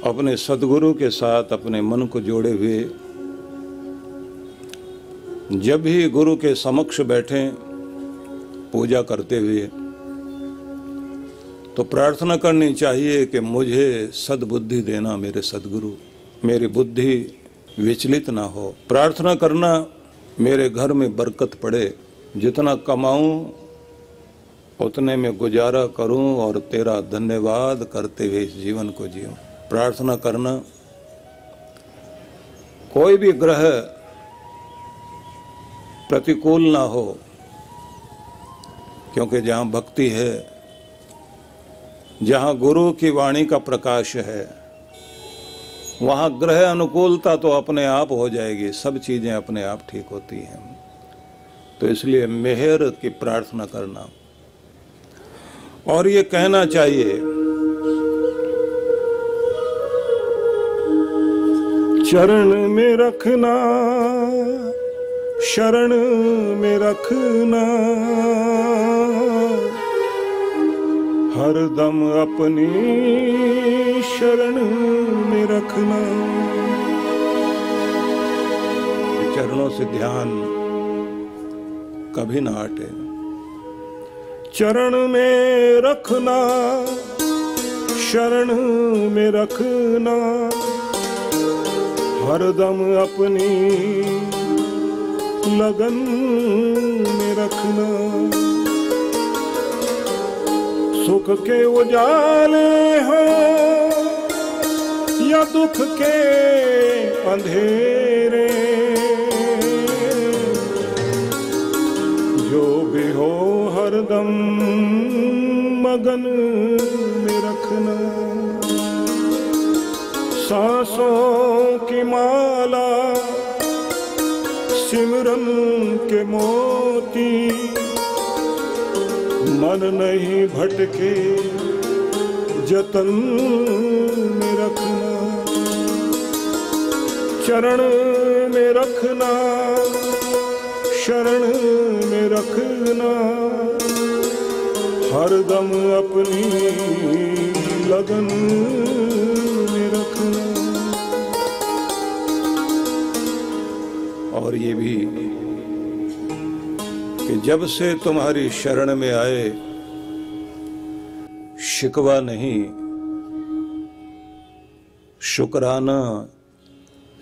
अपने सद्गुरु के साथ अपने मन को जोड़े हुए जब भी गुरु के समक्ष बैठे पूजा करते हुए तो प्रार्थना करनी चाहिए कि मुझे सद्बुद्धि देना मेरे सद्गुरु, मेरी बुद्धि विचलित ना हो। प्रार्थना करना मेरे घर में बरकत पड़े, जितना कमाऊं उतने में गुजारा करूं और तेरा धन्यवाद करते हुए इस जीवन को जीऊं। प्रार्थना करना कोई भी ग्रह प्रतिकूल ना हो, क्योंकि जहां भक्ति है, जहां गुरु की वाणी का प्रकाश है, वहां ग्रह अनुकूलता तो अपने आप हो जाएगी, सब चीजें अपने आप ठीक होती हैं। तो इसलिए मेहर की प्रार्थना करना और ये कहना चाहिए, चरण में रखना, शरण में रखना, हरदम अपनी शरण में रखना। चरणों से ध्यान कभी ना हटे। चरण में रखना, शरण में रखना, हरदम अपनी लगन में रखना। सुख के उजाले हो या दुख के अंधेरे, जो भी हो हरदम मगन में रखना। सांसों की माला सिमरन के मोती, मन नहीं भटके जतन में रखना। चरण में रखना, शरण में रखना, हरदम अपनी लगन में रखना। और ये भी कि जब से तुम्हारी शरण में आए, शिकवा नहीं, शुक्राना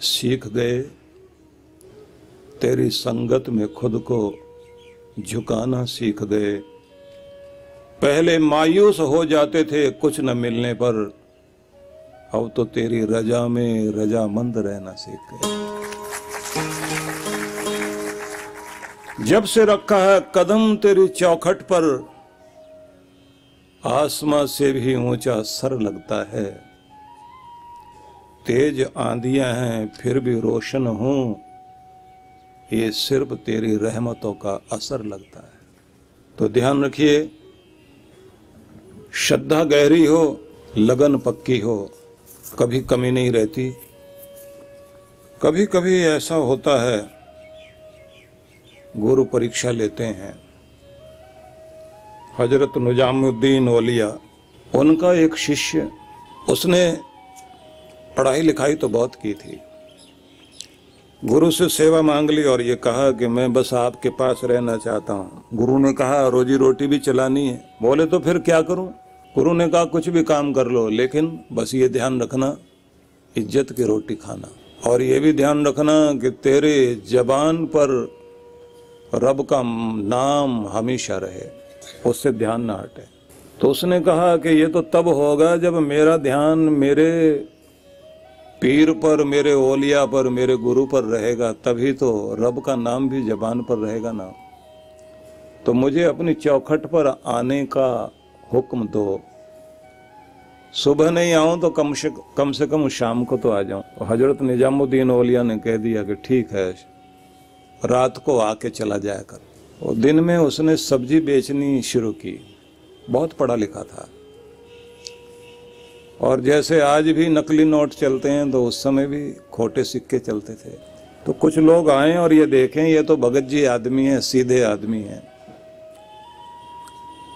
सीख गए। तेरी संगत में खुद को झुकाना सीख गए। पहले मायूस हो जाते थे कुछ न मिलने पर, अब तो तेरी रजा में रजामंद रहना सीख गए। जब से रखा है कदम तेरी चौखट पर, आसमां से भी ऊंचा सर लगता है। तेज आंधियां हैं फिर भी रोशन हूं, ये सिर्फ तेरी रहमतों का असर लगता है। तो ध्यान रखिए, श्रद्धा गहरी हो, लगन पक्की हो, कभी कमी नहीं रहती। कभी कभी ऐसा होता है, गुरु परीक्षा लेते हैं। हजरत निजामुद्दीन औलिया, उनका एक शिष्य, उसने पढ़ाई लिखाई तो बहुत की थी, गुरु से सेवा मांग ली और ये कहा कि मैं बस आपके पास रहना चाहता हूँ। गुरु ने कहा रोजी रोटी भी चलानी है। बोले तो फिर क्या करूं? गुरु ने कहा कुछ भी काम कर लो, लेकिन बस ये ध्यान रखना, इज्जत की रोटी खाना, और ये भी ध्यान रखना कि तेरे जबान पर रब का नाम हमेशा रहे, उससे ध्यान ना हटे। तो उसने कहा कि ये तो तब होगा जब मेरा ध्यान मेरे पीर पर, मेरे ओलिया पर, मेरे गुरु पर रहेगा, तभी तो रब का नाम भी जबान पर रहेगा ना। तो मुझे अपनी चौखट पर आने का हुक्म दो। सुबह नहीं आऊं तो कम से कम शाम को तो आ जाऊं। हजरत निजामुद्दीन औलिया ने कह दिया कि ठीक है, रात को आके चला जाया कर। और दिन में उसने सब्जी बेचनी शुरू की। बहुत पढ़ा लिखा था, और जैसे आज भी नकली नोट चलते हैं तो उस समय भी खोटे सिक्के चलते थे। तो कुछ लोग आए और ये देखें ये तो भगत जी आदमी है, सीधे आदमी है,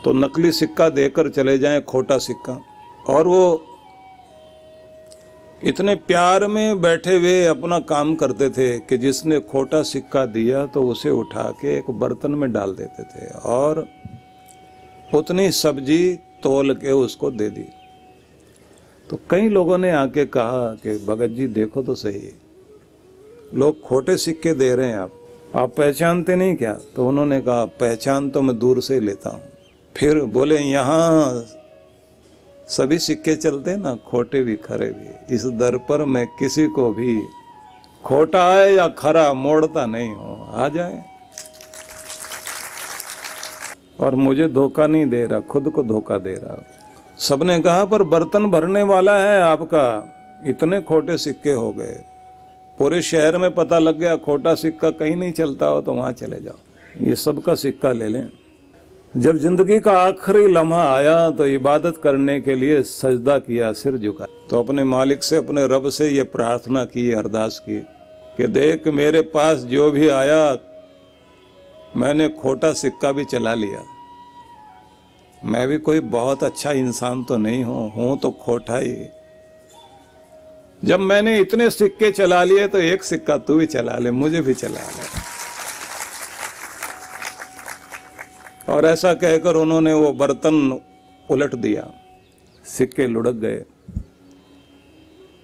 तो नकली सिक्का देकर चले जाएं, खोटा सिक्का। और वो इतने प्यार में बैठे हुए अपना काम करते थे कि जिसने खोटा सिक्का दिया तो उसे उठा के एक बर्तन में डाल देते थे और उतनी सब्जी तोल के उसको दे दी। तो कई लोगों ने आके कहा कि भगत जी देखो तो सही, लोग खोटे सिक्के दे रहे हैं, आप पहचानते नहीं क्या? तो उन्होंने कहा पहचान तो मैं दूर से लेता हूँ। फिर बोले यहाँ सभी सिक्के चलते ना, खोटे भी खरे भी। इस दर पर मैं किसी को भी खोटा है या खरा मोड़ता नहीं हूँ, आ जाए। और मुझे धोखा नहीं दे रहा, खुद को धोखा दे रहा। सबने कहा पर बर्तन भरने वाला है आपका, इतने खोटे सिक्के हो गए, पूरे शहर में पता लग गया खोटा सिक्का कहीं नहीं चलता हो तो वहां चले जाओ, ये सबका सिक्का ले लें। जब जिंदगी का आखिरी लम्हा आया तो इबादत करने के लिए सजदा किया, सिर झुका, तो अपने मालिक से, अपने रब से ये प्रार्थना की, अरदास की कि देख मेरे पास जो भी आया मैंने खोटा सिक्का भी चला लिया, मैं भी कोई बहुत अच्छा इंसान तो नहीं हूं तो खोटा ही। जब मैंने इतने सिक्के चला लिए तो एक सिक्का तू भी चला ले, मुझे भी चला ले। और ऐसा कहकर उन्होंने वो बर्तन उलट दिया, सिक्के लुढ़क गए।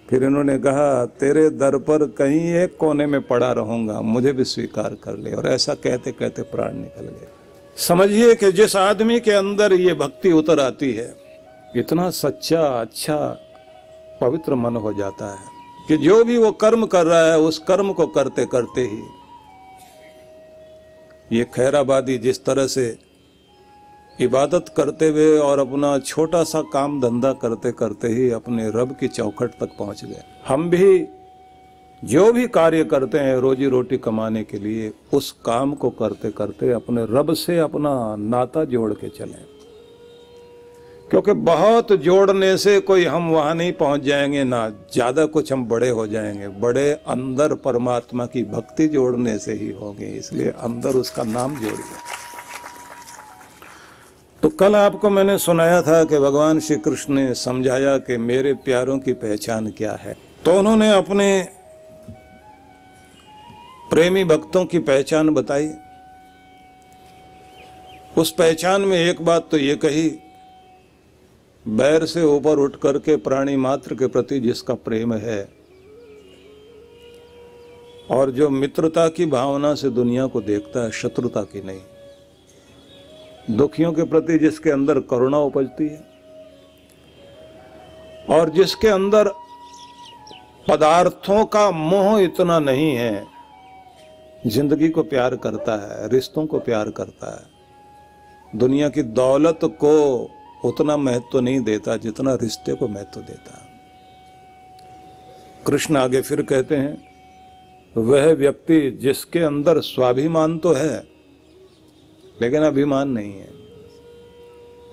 फिर इन्होंने कहा तेरे दर पर कहीं एक कोने में पड़ा रहूंगा, मुझे भी स्वीकार कर ले। और ऐसा कहते कहते प्राण निकल गए। समझिए कि जिस आदमी के अंदर ये भक्ति उतर आती है, इतना सच्चा, अच्छा, पवित्र मन हो जाता है कि जो भी वो कर्म कर रहा है उस कर्म को करते करते ही ये खैराबादी जिस तरह से इबादत करते हुए और अपना छोटा सा काम धंधा करते करते ही अपने रब की चौखट तक पहुंच गए। हम भी जो भी कार्य करते हैं रोजी रोटी कमाने के लिए, उस काम को करते करते अपने रब से अपना नाता जोड़ के चलें, क्योंकि बहुत जोड़ने से कोई हम वहां नहीं पहुंच जाएंगे, ना ज्यादा कुछ हम बड़े हो जाएंगे। बड़े अंदर परमात्मा की भक्ति जोड़ने से ही होंगे, इसलिए अंदर उसका नाम जोड़िए। तो कल आपको मैंने सुनाया था कि भगवान श्री कृष्ण ने समझाया कि मेरे प्यारों की पहचान क्या है। तो उन्होंने अपने प्रेमी भक्तों की पहचान बताई। उस पहचान में एक बात तो ये कही, बैर से ऊपर उठ करके प्राणी मात्र के प्रति जिसका प्रेम है और जो मित्रता की भावना से दुनिया को देखता है, शत्रुता की नहीं, दुखियों के प्रति जिसके अंदर करुणा उपजती है और जिसके अंदर पदार्थों का मोह इतना नहीं है, जिंदगी को प्यार करता है, रिश्तों को प्यार करता है, दुनिया की दौलत को उतना महत्व नहीं देता जितना रिश्ते को महत्व देता है। कृष्ण आगे फिर कहते हैं, वह व्यक्ति जिसके अंदर स्वाभिमान तो है लेकिन अभिमान नहीं है,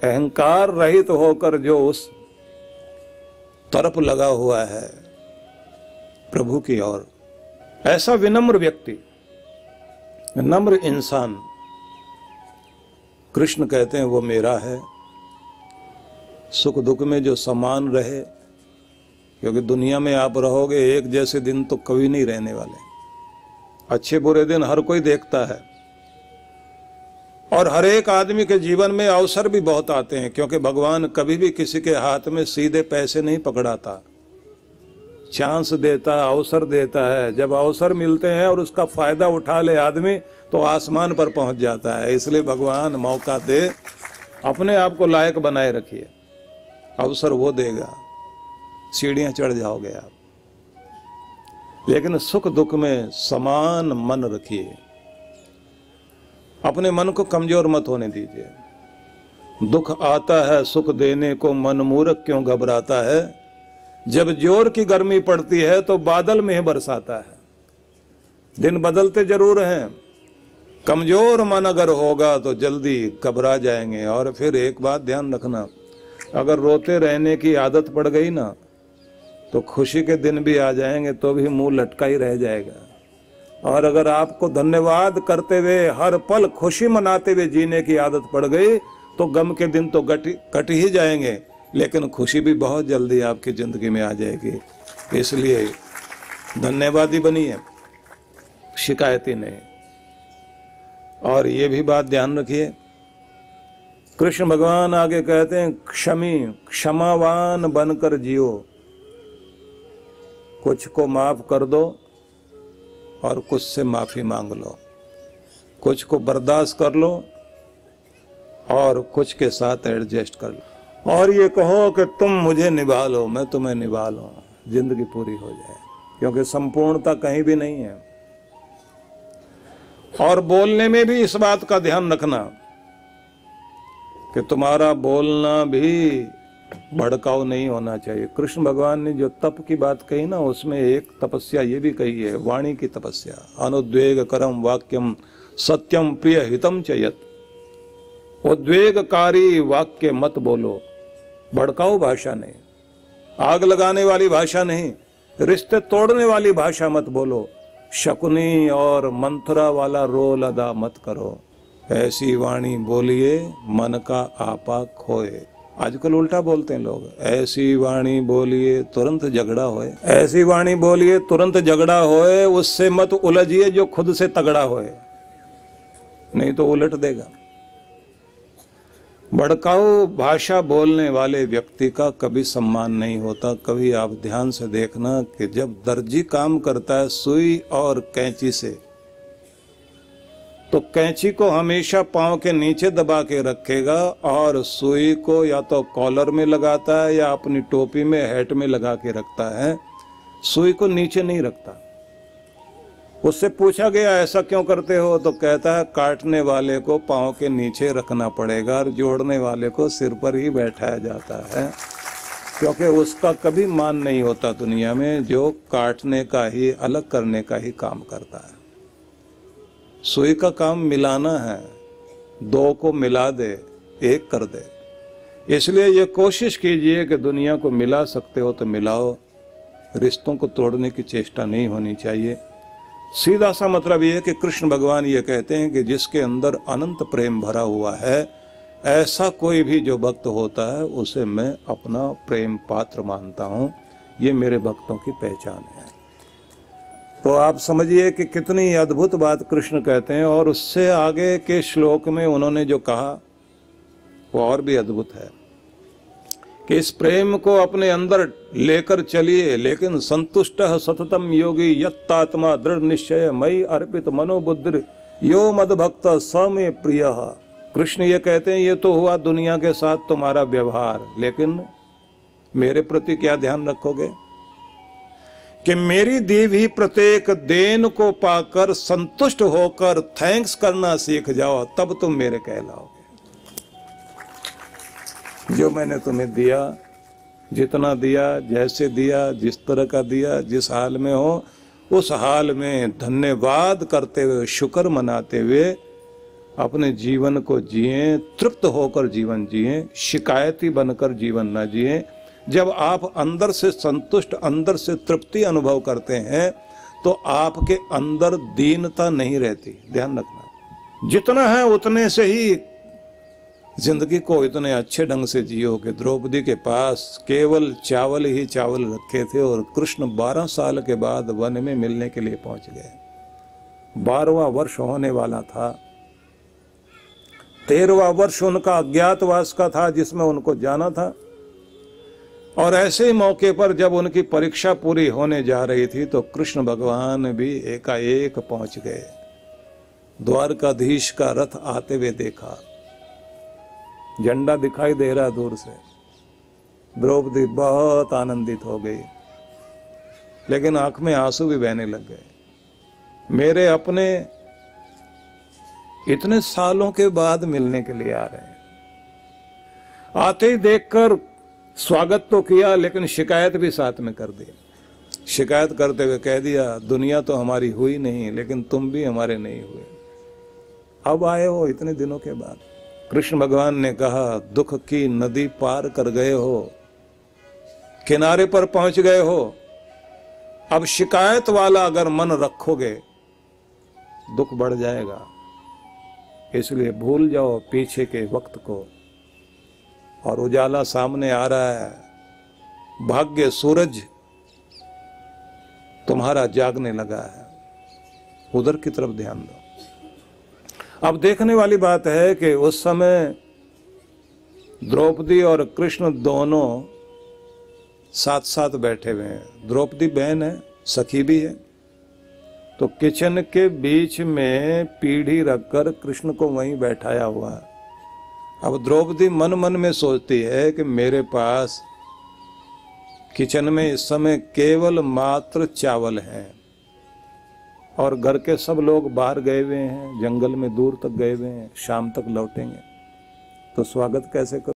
अहंकार रहित होकर जो उस तरफ लगा हुआ है प्रभु की ओर, ऐसा विनम्र व्यक्ति, नम्र इंसान, कृष्ण कहते हैं वो मेरा है। सुख दुख में जो समान रहे, क्योंकि दुनिया में आप रहोगे एक जैसे दिन तो कभी नहीं रहने वाले, अच्छे बुरे दिन हर कोई देखता है और हर एक आदमी के जीवन में अवसर भी बहुत आते हैं, क्योंकि भगवान कभी भी किसी के हाथ में सीधे पैसे नहीं पकड़ाता, चांस देता, अवसर देता है। जब अवसर मिलते हैं और उसका फायदा उठा ले आदमी तो आसमान पर पहुंच जाता है। इसलिए भगवान मौका दे, अपने आप को लायक बनाए रखिए, अवसर वो देगा, सीढ़ियां चढ़ जाओगे आप। लेकिन सुख दुख में समान मन रखिए, अपने मन को कमजोर मत होने दीजिए। दुख आता है सुख देने को, मन मूर्ख क्यों घबराता है, जब जोर की गर्मी पड़ती है तो बादल में बरसाता है। दिन बदलते जरूर हैं, कमजोर मन अगर होगा तो जल्दी घबरा जाएंगे। और फिर एक बात ध्यान रखना, अगर रोते रहने की आदत पड़ गई ना तो खुशी के दिन भी आ जाएंगे तो भी मुंह लटका ही रह जाएगा। और अगर आपको धन्यवाद करते हुए हर पल खुशी मनाते हुए जीने की आदत पड़ गई तो गम के दिन तो कट ही जाएंगे, लेकिन खुशी भी बहुत जल्दी आपकी जिंदगी में आ जाएगी। इसलिए धन्यवादी बनिए, शिकायती नहीं। और ये भी बात ध्यान रखिए, कृष्ण भगवान आगे कहते हैं क्षमावान बनकर जियो। कुछ को माफ कर दो और कुछ से माफी मांग लो, कुछ को बर्दाश्त कर लो और कुछ के साथ एडजस्ट कर लो, और ये कहो कि तुम मुझे निभा लो, मैं तुम्हें निभा लूं, जिंदगी पूरी हो जाए। क्योंकि संपूर्णता कहीं भी नहीं है। और बोलने में भी इस बात का ध्यान रखना कि तुम्हारा बोलना भी भड़काऊ नहीं होना चाहिए। कृष्ण भगवान ने जो तप की बात कही ना, उसमें एक तपस्या ये भी कही है, वाणी की तपस्या। अनुद्वेग करम वाक्यम सत्यम प्रिय हितम चयत। उद्वेगकारी वाक्य मत बोलो, भड़काऊ भाषा नहीं, आग लगाने वाली भाषा नहीं, रिश्ते तोड़ने वाली भाषा मत बोलो, शकुनी और मंथरा वाला रोल अदा मत करो। ऐसी वाणी बोलिए मन का आपा खोए। आजकल उल्टा बोलते हैं लोग, ऐसी वाणी बोलिए तुरंत झगड़ा होए। ऐसी वाणी बोलिए तुरंत झगड़ा होए, उससे मत उलझिए जो खुद से तगड़ा होए, नहीं तो उलट देगा। भड़काऊ भाषा बोलने वाले व्यक्ति का कभी सम्मान नहीं होता। कभी आप ध्यान से देखना कि जब दर्जी काम करता है सुई और कैंची से, तो कैंची को हमेशा पांव के नीचे दबा के रखेगा और सुई को या तो कॉलर में लगाता है या अपनी टोपी में हैट में लगा के रखता है, सुई को नीचे नहीं रखता। उससे पूछा गया ऐसा क्यों करते हो, तो कहता है काटने वाले को पांव के नीचे रखना पड़ेगा और जोड़ने वाले को सिर पर ही बैठाया जाता है, क्योंकि उसका कभी मान नहीं होता दुनिया में जो काटने का ही, अलग करने का ही काम करता है। सुई का काम मिलाना है, दो को मिला दे, एक कर दे। इसलिए ये कोशिश कीजिए कि दुनिया को मिला सकते हो तो मिलाओ, रिश्तों को तोड़ने की चेष्टा नहीं होनी चाहिए। सीधा सा मतलब ये है कि कृष्ण भगवान ये कहते हैं कि जिसके अंदर अनंत प्रेम भरा हुआ है, ऐसा कोई भी जो भक्त होता है उसे मैं अपना प्रेम पात्र मानता हूँ। ये मेरे भक्तों की पहचान है। तो आप समझिए कि कितनी अद्भुत बात कृष्ण कहते हैं। और उससे आगे के श्लोक में उन्होंने जो कहा वो और भी अद्भुत है कि इस प्रेम को अपने अंदर लेकर चलिए, लेकिन संतुष्ट सततम योगी यत्तात्मा दृढ़ निश्चय मई अर्पित मनोबुद्धि यो मद भक्त स मे प्रिय। कृष्ण ये कहते हैं ये तो हुआ दुनिया के साथ तुम्हारा व्यवहार, लेकिन मेरे प्रति क्या ध्यान रखोगे कि मेरी दी हुई प्रत्येक देन को पाकर संतुष्ट होकर थैंक्स करना सीख जाओ, तब तुम मेरे कहलाओगे। जो मैंने तुम्हें दिया, जितना दिया, जैसे दिया, जिस तरह का दिया, जिस हाल में हो उस हाल में धन्यवाद करते हुए, शुक्र मनाते हुए अपने जीवन को जिए, तृप्त होकर जीवन जिए, शिकायती बनकर जीवन न जिए। जब आप अंदर से संतुष्ट, अंदर से तृप्ति अनुभव करते हैं तो आपके अंदर दीनता नहीं रहती। ध्यान रखना, जितना है उतने से ही जिंदगी को इतने अच्छे ढंग से जियो कि द्रौपदी के पास केवल चावल ही चावल रखे थे और कृष्ण 12 साल के बाद वन में मिलने के लिए पहुंच गए। 12वां वर्ष होने वाला था, 13वां वर्ष उनका अज्ञातवास का था जिसमें उनको जाना था। और ऐसे मौके पर जब उनकी परीक्षा पूरी होने जा रही थी तो कृष्ण भगवान भी एकाएक पहुंच गए। द्वारकाधीश का रथ आते हुए देखा, झंडा दिखाई दे रहा दूर से। द्रौपदी बहुत आनंदित हो गई, लेकिन आंख में आंसू भी बहने लग गए। मेरे अपने इतने सालों के बाद मिलने के लिए आ रहे हैं। आते ही देखकर स्वागत तो किया, लेकिन शिकायत भी साथ में कर दी। शिकायत करते हुए कह दिया दुनिया तो हमारी हुई नहीं, लेकिन तुम भी हमारे नहीं हुए। अब आए हो इतने दिनों के बाद। कृष्ण भगवान ने कहा दुख की नदी पार कर गए हो, किनारे पर पहुंच गए हो। अब शिकायत वाला अगर मन रखोगे दुख बढ़ जाएगा। इसलिए भूल जाओ पीछे के वक्त को, और उजाला सामने आ रहा है। भाग्य सूरज तुम्हारा जागने लगा है, उधर की तरफ ध्यान दो। अब देखने वाली बात है कि उस समय द्रौपदी और कृष्ण दोनों साथ साथ बैठे हुए हैं। द्रौपदी बहन है, सखी भी है, तो किचन के बीच में पीढ़ी रखकर कृष्ण को वहीं बैठाया हुआ है। अब द्रौपदी मन मन में सोचती है कि मेरे पास किचन में इस समय केवल मात्र चावल है और घर के सब लोग बाहर गए हुए हैं, जंगल में दूर तक गए हुए हैं, शाम तक लौटेंगे, तो स्वागत कैसे करूं।